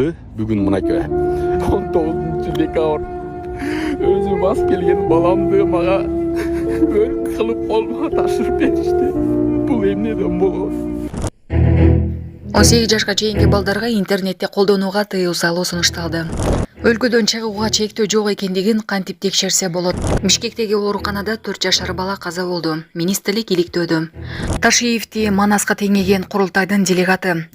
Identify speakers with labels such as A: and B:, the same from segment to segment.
A: aldı. Bugün mınake 19 dekabr. Özü bas kelgen balamdı maga öl kılıp olmağa taşırıp berişti. Bul emneden bolot.
B: 18 жашка чейинки балдарга интернетте колдонууга тыюу салуу сунушталды. Өлкөдөн чыгууга чектөө жок экендигин кантип текшерсе болот. Бишкектеги ооруканада 4 жашар бала каза болду. Министрлик иликтөөдө. Ташиевди Манаска теңеген курултайдын делегаты.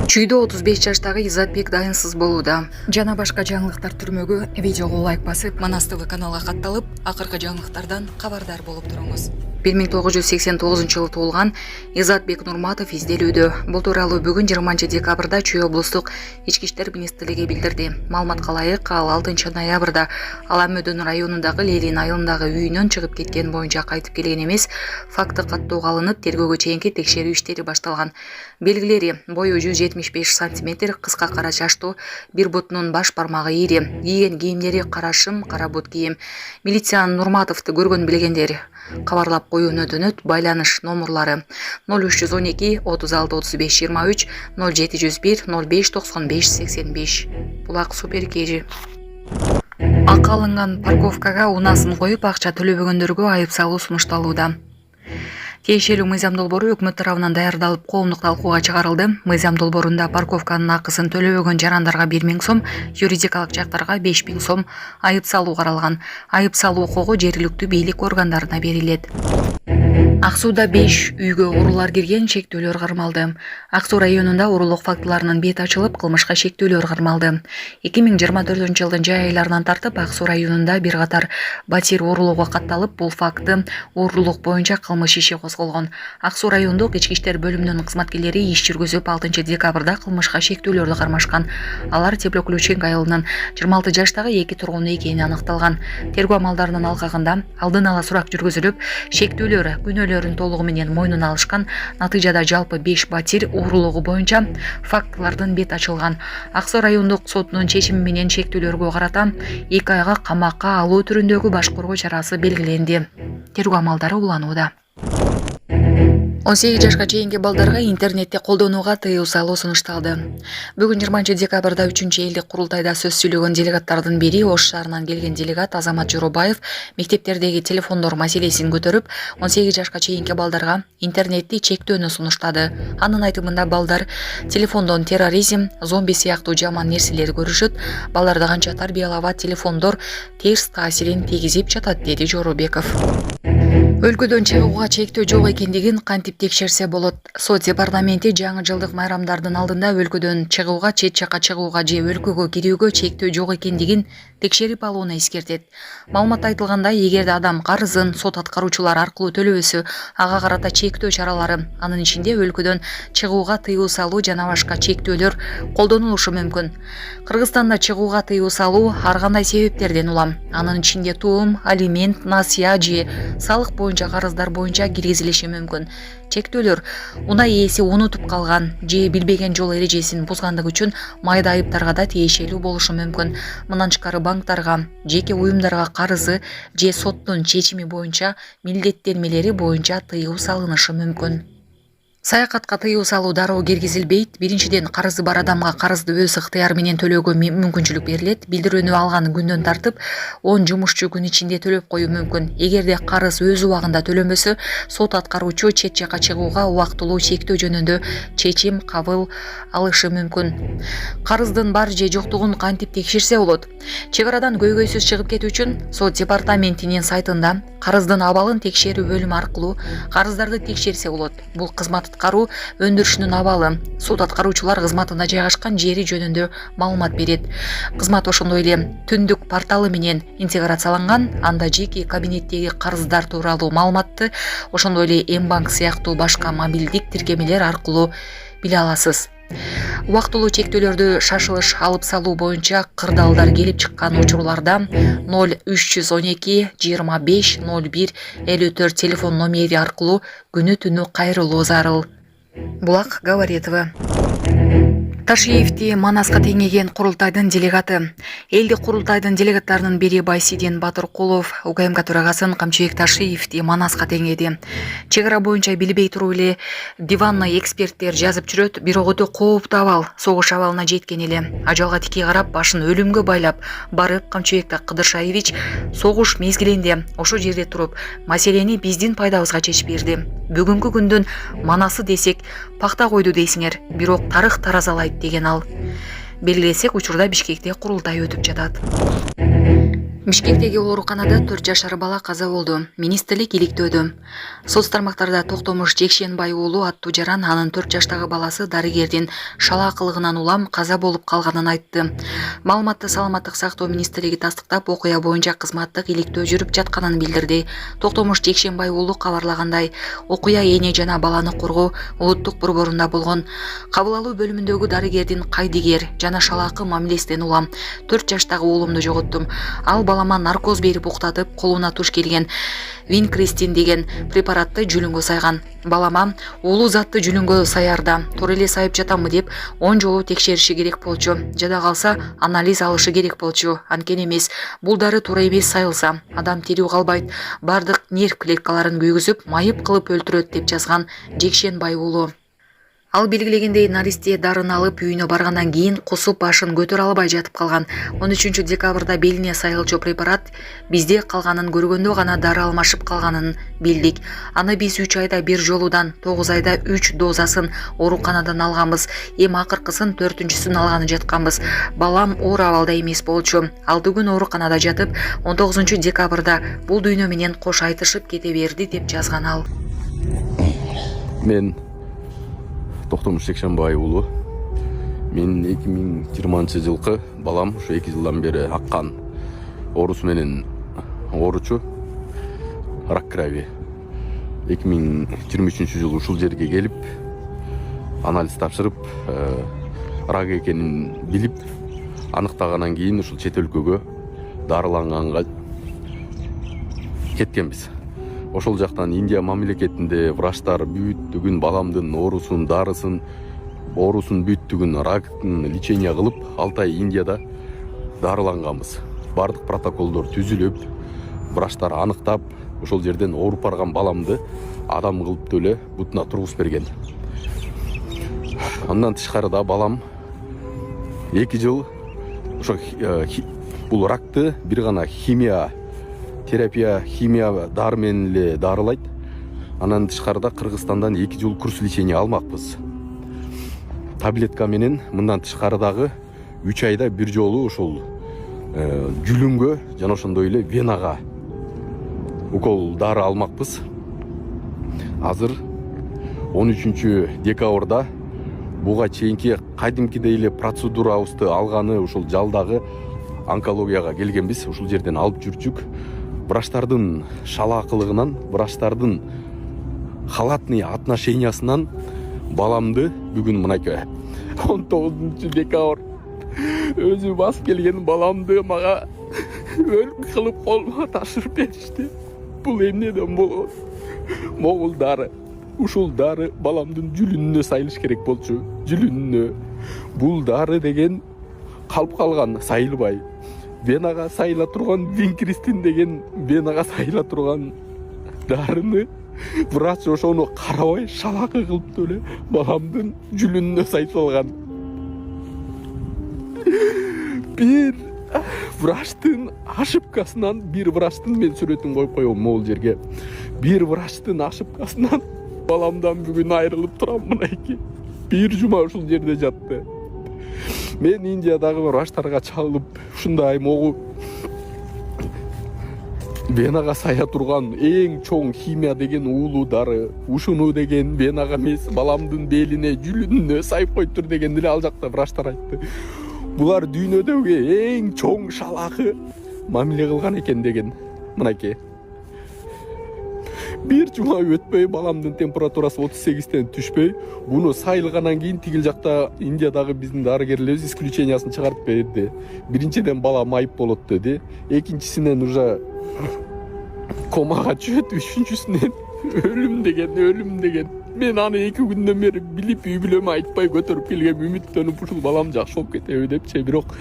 B: Чүйдө 35 жаштагы Изатбек дайынсыз болууда. Жана башка жаңылыктар түрмөгү видеого лайк басып, Манас ТВ каналга катталып, акыркы жаңылыктардан кабардар болуп туруңуз. 1989 туулган Изатбек Нурматов изделүүдө. Бул тууралуу бүгүн 20 декабрда Чүй облустук ички иштер министрлиги билдирди. Маалыматка ылайык, ал 6 ноябрда Аламөдөн районундагы Лелин айылындагы үйүнөн чыгып кеткен боюнча кайтып келген эмес. Факты каттоого алынып, тергөөгө чейинки текшерүү иштери башталган. Белгилери: бою 175 сантиметр, кыска кара чачтуу, бир бутунун баш бармагы ири, кийген кийимдери карашым, кара бут кийим. Милициянын Нурматовду көргөн билгендер кабарлап коюуну өтүнөт. Байланыш номерлары 0312 36 35 23 0701 05 95 85. Булак супер кежи. Акы алынган парковкага унасын коюп акча төлөбөгөндөргө айып салуу сунушталууда. Тиешелүү мыйзам долбоору өкмөт тарабынан даярдалып коомдук талкууга чыгарылды. Мыйзам долбоорунда парковканын акысын төлөбөгөн жарандарга 1000 сом, юридикалык жактарга 5000 сом айып салуу каралган. Айып салуу укугу жергиликтүү бийлик органдарына берилет. Ак сууда 5 үйгө уруулар кирген, шектөөлөр кармалды. Ак суу районунда уруулук фактыларынын бети ачылып, кылмышка шектөөлөр кармалды. 2024-жылдын жай айларынан тартып Ак суу районунда бир катар батир уруулууга катталып, бул факты уруулук боюнча кылмыш иши козголгон. Ак суу райондук ички иштер бөлүмүнүн кызматкерлери иш жүргүзүп 6 декабрда кылмышка шектөөлөрдү кармашкан. Алар Теплоключенко айылынын 26 жаштагы 2 тургуну экени аныкталган. Тергөө амалдарынын алкагында алдын ала сурак жүргүзүлүп, шектөөлөр күнөөлөрүн толугу менен мойнуна алышкан. Натыйжада жалпы 5 батир уруулугу боюнча фактылардын бети ачылган. Ак суу райондук сотунун чечими менен шектөөлөргө карата 2 айга камакка алуу түрүндөгү баш коргоо чарасы белгиленди. Тергөө амалдары уланууда. 18 жашка чейинки балдарга интернетте колдонууга тыюу салуу сунушталды. Бүгүн 20 декабрда 3 элдик курултайда сөз сүйлөгөн делегаттардын бири Ош шаарынан келген делегат Азамат Жоробаев мектептердеги телефондор маселесин көтөрүп, 18 жашка чейинки балдарга интернетти чектөөнү сунуштады. Анын айтымында балдар телефондон терроризм, зомби сыяктуу жаман нерселер көрүшөт. Балдарда канча тарбиялаба телефондор терс таасирин тийгизип жатат, деди Жоробеков. Өлкөдөн чыгууга чектөө жок экендигин кантип текшерсе болот. Сот департаменти жаңы жылдык майрамдардын алдында өлкөдөн чыгууга, чет жакка чыгууга же өлкөгө кирүүгө чектөө жок экендигин текшерип алууну эскертет. Маалыматта айтылгандай, эгерде адам карызын сот аткаруучулар аркылуу төлөбөсө, ага карата чектөө чаралары, анын ичинде өлкөдөн чыгууга тыюу салуу жана башка чектөөлөр колдонулушу мүмкүн. Кыргызстанда чыгууга тыюу салуу ар кандай себептерден улам. Анын ичинде туум, алимент, насыя же салык боюнча карыздар боюнча киргизилиши мүмкүн. Чектөөлөр унай ээси унутуп калган же билбеген жол эрежесин бузгандыгы үчүн майда айыптарга да тиешелүү болушу мүмкүн. Мындан тышкары банктарга, жеке уюмдарга карызы же соттун чечими боюнча милдеттенмелери боюнча тыюу салынышы мүмкүн. Саякатка тыюу салуу дароо киргизилбейт. Биринчиден, карызы бар адамга карызды өз ыктыяры менен төлөөгө мүмкүнчүлүк берилет. Билдирүүнү алган күндөн тартып 10 жумушчу күн ичинде төлөп коюу мүмкүн. Эгерде карыз өз убагында төлөнбөсө, сот аткаруучу чет жакка чыгууга убактылуу чектөө жөнүндө чечим кабыл алышы мүмкүн. Карыздын бар же жоктугун кантип текшерсе болот? Чек арадан көйгөйсүз чыгып кетүү үчүн сот департаментинин сайтында карыздын абалын текшерүү бөлүмү аркылуу карыздарды текшерсе болот. Бул кызмат аткаруу өндүрүшүнүн абалы, сот аткаруучулар кызматында жайгашкан жери жөнүндө маалымат берет. Кызмат ошондой эле түндүк порталы менен интеграцияланган. Анда жеке кабинеттеги карыздар тууралуу маалыматты, ошондой эле Мбанк сыяктуу башка мобилдик тиркемелер аркылуу биле аласыз. Убактылуу чектөөлөрдү шашылыш алып салуу боюнча кырдаалдар келип чыккан учурларда 0312 25 01 54 телефон номери аркылуу күнү түнү кайрылуу зарыл. Булак Говоретова. Ташиевди Манаска теңеген курултайдын делегаты. Элдик курултайдын делегаттарынын бири Байсидин Батыркулов УКМК төрагасын Камчыбек Ташиевди Манаска теңеди. Чегара боюнча билбей туруп эле диванный эксперттер жазып жүрөт, бирок өтө кооптуу абал, согуш абалына жеткен эле. Ажалга тики карап, башын өлүмгө байлап барып Камчыбек Кыдыршаевич согуш мезгилинде ошо жерде туруп, маселени биздин пайдабызга чечип берди. Бүгүнкү күндүн манасы десек, пакта койду дейсиңер, бирок тарых таразалайт деген ал. Белгилесек, учурда Бишкекте курултай өтүп жатат. Бишкектеги ооруканада 4 жашар бала каза болду. Министрлик иликтөөдө. Соц тармактарда Токтомуш Жекшенбай уулу аттуу жаран анын 4 жаштагы баласы дарыгердин шалаакылыгынан улам каза болуп калганын айтты. Маалыматты Саламаттык сактоо министрлиги тастыктап, окуя боюнча кызматтык иликтөө жүрүп жатканын билдирди. Токтомуш Жекшенбай уулу кабарлагандай, окуя эне жана баланы коргоо улуттук борборунда болгон. Кабыл алуу бөлүмүндөгү дарыгердин кайдыгер жана шалаакы мамилесинен улам 4 жаштагы уулумду жоготтум. Ал балама наркоз берип уктатып, колуна туш келген Винкристин деген препаратты жүлүнгө сайган. Балама уулу затты жүлүнгө саярда, туура эле сайып жатамбы деп 10 жолу текшериши керек болчу. Жада калса анализ алышы керек болчу. Анткени эмес, бул дары туура эмес сайылса, адам тирүү калбайт, бардык нерв клеткаларын күйгүзүп, майып кылып өлтүрөт деп жазган Жекшенбай уулу. Ал белгилегендей, наристе дарын алып үйүнө баргандан кийин кусуп башын көтөрө албай жатып калган. 13 декабрда белине сайылчу препарат бизде калганын көргөндө гана дары алмашып калганын билдик. Аны биз 3 айда 1 жолудан 9 айда 3 дозасын ооруканадан алганбыз. Эми акыркысын 4-сүн алганы жатканбыз. Балам оор абалда эмес болчу. Алты күн ооруканада жатып, 19 декабрда бул дүйнө менен кош айтышып кете берди деп жазган ал.
A: Мен Токтомуш Жекшенбай уулу. Мен 2020 жылкы балам ушу 2 жылдан бери аккан оорусу менен ооручу, рак крови. 2023 жылы ушул жерге келип, анализ тапшырып, рак экенин билип, аныктагандан кийин ушул чет өлкөгө дарыланганга кеткенбиз. Ошол жактан Индия мамлекетинде врачтар бүттүгүн баламдын оорусун, дарысын, оорусун бүттүгүн, рактын лечение кылып, 6 ай Индияда дарыланганбыз. Бардык протоколдор түзүлүп, врачтар аныктап, ошол жерден ооруп барган баламды адам кылып эле бутуна тургузуп берген. Андан тышкарыда балам 2 жыл ошо бул ракты бир гана терапия, химия дары менен эле дарылайт. Анан тышкарыда Кыргызстандан 2 жыл курс лечение алмакпыз. Таблетка менен мындан тышкарыдагы 3 айда 1 жолу ошол жүлүнгө жана ошондой эле венага укол дары алмакпыз. Азыр 13 декабрда буга чейинки кадимкидей эле процедурабызды алганы ушул жалдагы онкологияга келгенбиз. Ушул жерден алып жүрчүк. Врачтардын шалаакылыгынан, врачтардын халатный отношениясынан баламды бүгүн мынакей 19 декабр өзү басып келген баламды мага өлүк кылып колума ташырып беришти. Бул эмнеден болгон? Могул дары. Ушул дары баламдын жүлүнүнө сайылыш керек болчу. Жүлүнүнө. Бул дары деген калып калган, сайылбай. Венага сайыла турган Винкристин деген венага сайыла турган дарыны врач ошону карабай шалакы кылып эле баламдын жүлүнүнө сайып салган. Бир врачтын ошибкасынан, бир врачтын, мен сүрөтүн коюп коем могул жерге. Бир врачтын ошибкасынан баламдан бүгүн айрылып турам мынайки. Бир жума ушул жерде жатты. Мен Индиядагы врачтарга чалып, ушундай могу венага сая турган эң чоң химия деген уулуу дары, ушуну деген венага эмес, баламдын белине, жүлүнүнө сайып коюптур деген эле ал жакта врачтар айтты. Булар дүйнөдөгү эң чоң шалакы мамиле кылган экен деген. Мынакей. Бир жума өтпөй баламдын температурасы 38-тен түшпөй, буну сайылгандан кийин тигил жакта Индиядагы биздин дарыгерлерибиз исключениясын чыгарып берди. Биринчиден бала майып болот деди, экинчисинен уже комага түшөт, үчүнчүсүнөн өлүм деген Мен аны 2 күндөн бери билип үй бүлөмө айтпай көтөрүп келгем, үмүттөнүп ушул балам жакшы болуп кетеби депчи, бирок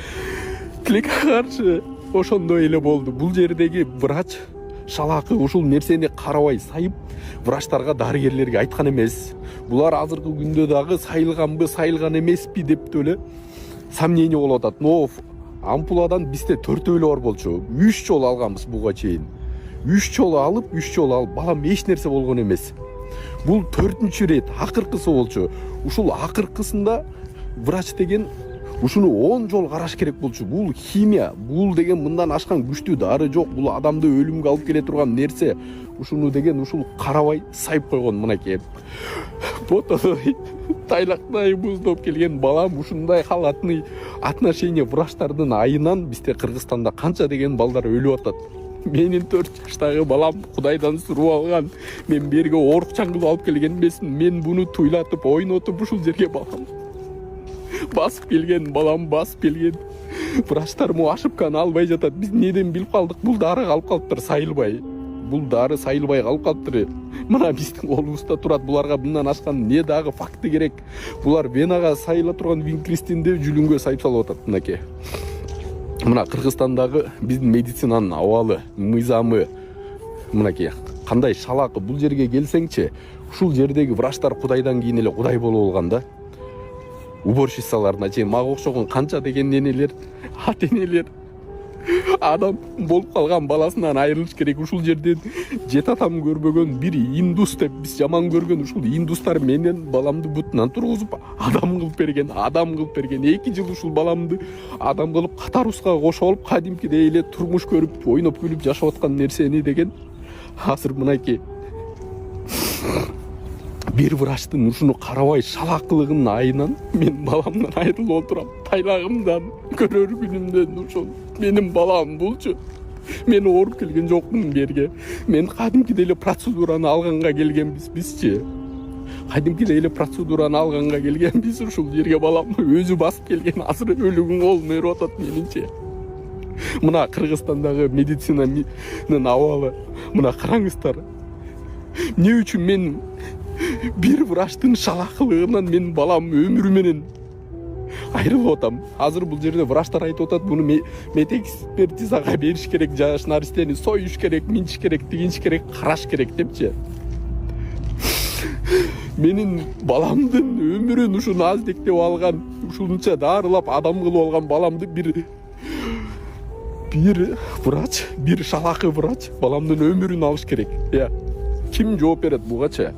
A: тилекке каршы ошондой эле болду. Бул жердеги врач шалакы ушул нерсени карабай сайып врачтарга, дарыгерлерге айткан эмес. Булар азыркы күндө дагы сайылганбы, сайылган эмеспи деп эле сомнение болуп атат. Но ампуладан бизде 4 эле бар болчу. 3 жолу алганбыз буга чейин. 3 жолу алып, балам эч нерсе болгон эмес. Бул 4-чү рет, акыркысы болчу. Ушул акыркысында врач деген ушуну 10 жол караш керек болчу. Бул химия, бул деген мындан ашкан күчтүү дары жок. Бул адамды өлүмгө алып келе турган нерсе. Ушуну деген ушул карабай сайып койгон мынакей. Ботоной тайлактай буздоп келген балам ушундай халатный отношение врачтардын айынан бизде Кыргызстанда канча деген балдар өлүп атат. Менин 4 жаштагы балам Кудайдан суруп алган. Мен берге оорукчан кылып алып келген эмесмин. Мен буну туйлатып, ойнотуп ушул жерге балам басып келген, басып келген. Врачтар му ошибканы албай жатат. Биз неден билип калдык? Бул дары калып калыптыр сайылбай. Бул дары сайылбай калып калыптыр. Мына биздин колубузда турат. Буларга мындан ашкан не дагы факты керек? Булар венага сайыла турган винкристинди жүлүнгө сайып салып атат мынакей. Мына Кыргызстандагы биздин медицинанын абалы, мыйзамы мынакей кандай шалакы. Бул жерге келсеңчи, ушул жердеги врачтар Кудайдан кийин эле Кудай болуп алган да. Уборщицаларына чейин мага окшогон канча деген ненелер, ата-энелер адам болуп калган баласынан айрылыш керек. Ушул жерден жет атам көрбөгөн бир индус деп биз жаман көргөн ушул индустар менен баламды бутунан тургузуп адам кылып берген. 2 жыл ушул баламды адам кылып катарыбызга кошо алып кадимкидей эле турмуш көрүп, ойноп күлүп жашап аткан нерсени деген азыр мынакей бир врачтын ушуну карабай шалакылыгынын айынан мен баламдан айрылып отурам. Тайлагымдан, көрөр күнүмдөн ушул менин балам булчу. Мен ооруп келген жокмун берге. Мен кадимкидей эле процедураны алганга келгенбиз бизчи. Кадимкидей эле процедураны алганга келгенбиз ушул жерге балам өзү басып келген. Азыр өлүгүн колуна берип атат менинче. Мына Кыргызстандагы медицинанын абалы. Мына караңыздар. Не үчүн мен бир врачтын шалакылыгынан мен балам өмүрү менен айрылып атам. Азыр бул жерде врачтар айтып атат, буну медэкспертизага бериш керек, жаш наристени союш керек, минчиш керек, тигинчиш керек, караш керек депчи. Менин баламдын өмүрүн ушуну аздектеп алган, ушунча дарылап адам кылып алган баламды бир врач, бир шалакы врач баламдын өмүрүн алыш керек. Ким жооп берет бугачы?